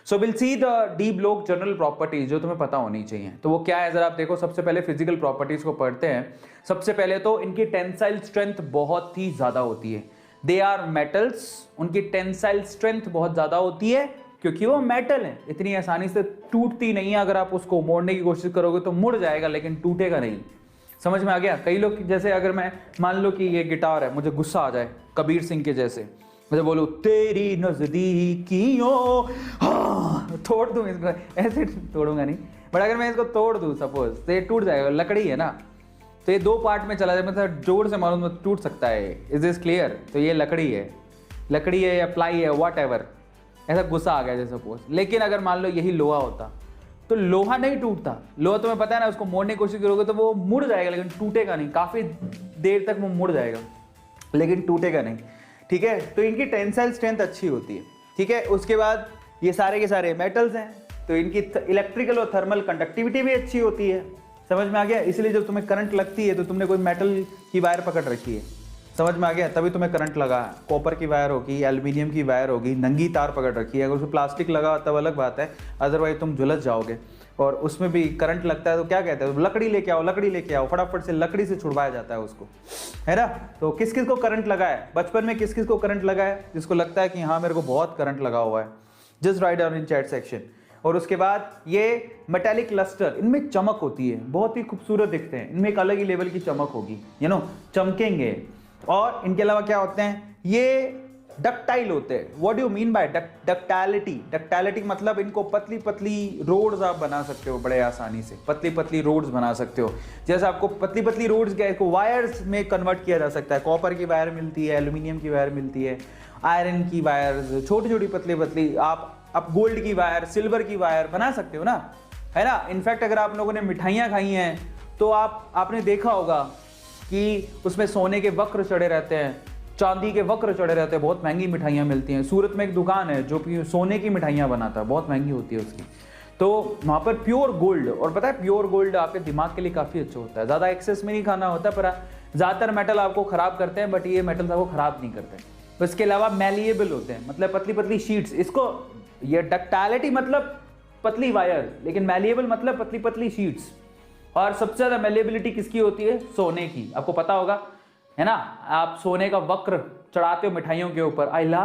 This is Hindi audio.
So will see the D block general properties जो तुम्हें पता होनी चाहिए। तो वो क्या है जरा आप देखो, सबसे पहले फिजिकल प्रॉपर्टीज को पढ़ते हैं। सबसे पहले तो इनकी टेंसाइल स्ट्रेंथ बहुत ही ज्यादा होती है। दे आर मेटल्स, उनकी टेंसाइल स्ट्रेंथ बहुत ज्यादा होती है क्योंकि वो मेटल है, इतनी आसानी से टूटती नहीं है। अगर आप उसको मोड़ने की कोशिश करोगे तो मुड़ जाएगा लेकिन टूटेगा नहीं। समझ में आ गया? कई लोग जैसे अगर मैं मान लो कि ये गिटार है, मुझे गुस्सा आ जाए कबीर सिंह के जैसे, मुझे बोलूं तेरी नजदीकियों, हाँ तोड़ दूं इसको, ऐसे तोड़ूंगा नहीं, बट अगर मैं इसको तोड़ दूं सपोज तो ये टूट जाएगा। लकड़ी है ना, तो ये दो पार्ट में चला जाए, मतलब जोर से मारूं तो टूट सकता है। Is this clear? तो ये लकड़ी है या प्लाई है, वॉट एवर, ऐसा गुस्सा आ गया जैसे सपोज। लेकिन अगर मान लो यही लोहा होता तो लोहा नहीं टूटता। लोहा तुम्हें पता है ना, उसको मोड़ने की कोशिश करोगे तो वो मुड़ जाएगा लेकिन टूटेगा नहीं, काफी देर तक वो मुड़ जाएगा लेकिन टूटेगा नहीं। ठीक है, तो इनकी टेंसाइल स्ट्रेंथ अच्छी होती है। ठीक है, उसके बाद ये सारे के सारे मेटल्स हैं तो इनकी इलेक्ट्रिकल और थर्मल कंडक्टिविटी भी अच्छी होती है। समझ में आ गया? इसलिए जब तुम्हें करंट लगती है तो तुमने कोई मेटल की वायर पकड़ रखी है, समझ में आ गया, तभी तुम्हें करंट लगा। कॉपर की वायर होगी, एल्यूमिनियम की वायर होगी, नंगी तार पकड़ रखी है। अगर उसमें प्लास्टिक लगा तब अलग बात है, अदरवाइज तुम झुलस जाओगे। और उसमें भी करंट लगता है तो क्या कहते हैं, लकड़ी लेके आओ, लकड़ी लेके आओ, फटाफट से लकड़ी से छुड़वाया जाता है उसको, है ना। तो किस किस को करंट लगा है बचपन में, किस किस को करंट लगा है जिसको लगता है कि हाँ मेरे को बहुत करंट लगा हुआ है? Just write down in chat section. और उसके बाद ये मेटेलिक लस्टर, इनमें चमक होती है, बहुत ही खूबसूरत दिखते हैं, इनमें एक अलग ही लेवल की चमक होगी, यू नो, चमकेंगे। और इनके अलावा क्या होते हैं, ये डक्टाइल होते हैं। What do you mean by ductility? Ductility मतलब इनको पतली पतली रोड्स आप बना सकते हो बड़े आसानी से, पतली पतली रोड्स बना सकते हो। जैसे आपको पतली पतली रोड्स क्या है, इसको वायर्स में कन्वर्ट किया जा सकता है। कॉपर की वायर मिलती है, एल्यूमिनियम की वायर मिलती है, आयरन की वायर, छोटी छोटी पतली पतली, आप गोल्ड की वायर, सिल्वर की वायर बना सकते हो ना, है ना। इनफैक्ट अगर आप लोगों ने मिठाइयाँ खाई हैं तो आपने देखा होगा कि उसमें सोने के वक्र चढ़े रहते हैं, चांदी के वक्र चढ़े रहते हैं, बहुत महंगी मिठाइयाँ मिलती हैं। सूरत में एक दुकान है जो कि सोने की मिठाइयाँ बनाता है, बहुत महंगी होती है उसकी। तो वहाँ पर प्योर गोल्ड, और पता है प्योर गोल्ड आपके दिमाग के लिए काफ़ी अच्छा होता है। ज़्यादा एक्सेस में नहीं खाना होता, पर ज़्यादातर मेटल आपको ख़राब करते हैं, बट ये मेटल्स आपको ख़राब नहीं करते। तो इसके अलावा मैलिएबल होते हैं, मतलब पतली पतली शीट्स। इसको ये डक्टालिटी मतलब पतली वायर, लेकिन मैलिएबल मतलब पतली पतली शीट्स। और सबसे ज़्यादा मैलिएबिलिटी किसकी होती है? सोने की। आपको पता होगा, है ना, आप सोने का वक्र चढ़ाते हो मिठाइयों के ऊपर, आई ला